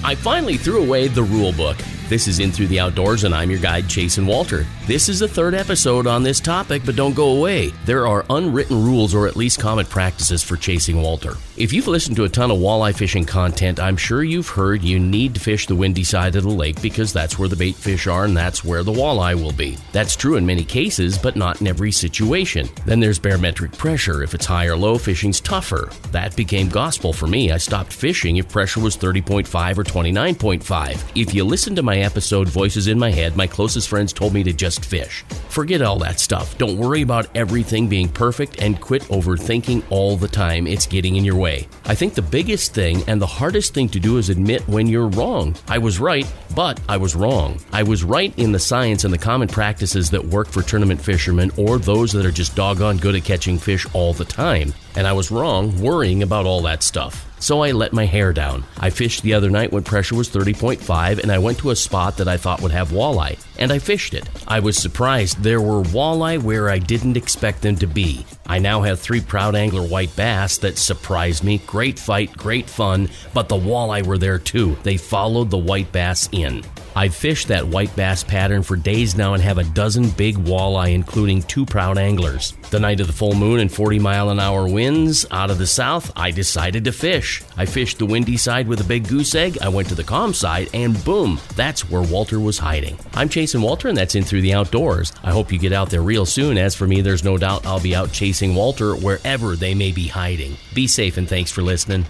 I finally threw away the rule book. This is In Through the Outdoors, and I'm your guide, Chasen Walter. This is the third episode on this topic, but don't go away. There are unwritten rules, or at least common practices, for chasing Walter. If you've listened to a ton of walleye fishing content, I'm sure you've heard you need to fish the windy side of the lake because that's where the bait fish are and that's where the walleye will be. That's true in many cases, but not in every situation. Then there's barometric pressure. If it's high or low, fishing's tougher. That became gospel for me. I stopped fishing if pressure was 30.5 or 29.5. If you listen to my episode Voices in My Head, my closest friends told me to just fish. Forget all that stuff. Don't worry about everything being perfect and quit overthinking all the time. It's getting in your way. I think the biggest thing and the hardest thing to do is admit when you're wrong. I was right, but I was wrong. I was right in the science and the common practices that work for tournament fishermen or those that are just doggone good at catching fish all the time. And I was wrong worrying about all that stuff. So I let my hair down. I fished the other night when pressure was 30.5 and I went to a spot that I thought would have walleye, and I fished it. I was surprised there were walleye where I didn't expect them to be. I now have 3 Proud Angler white bass that surprised me. Great fight, great fun, but the walleye were there too. They followed the white bass in. I've fished that white bass pattern for days now and have a dozen big walleye, including 2 Proud Anglers. The night of the full moon and 40-mile-an-hour winds out of the south, I decided to fish. I fished the windy side with a big goose egg. I went to the calm side, and boom, that's where Walter was hiding. I'm Chasen Walter, and that's In Through the Outdoors. I hope you get out there real soon. As for me, there's no doubt I'll be out chasing Walter wherever they may be hiding. Be safe, and thanks for listening.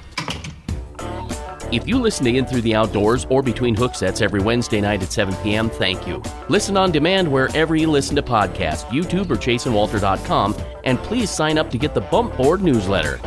If you listen to In Through the Outdoors or Between Hook Sets every Wednesday night at 7 p.m., thank you. Listen on demand wherever you listen to podcasts, YouTube or ChasenWalter.com, and please sign up to get the Bump Board newsletter.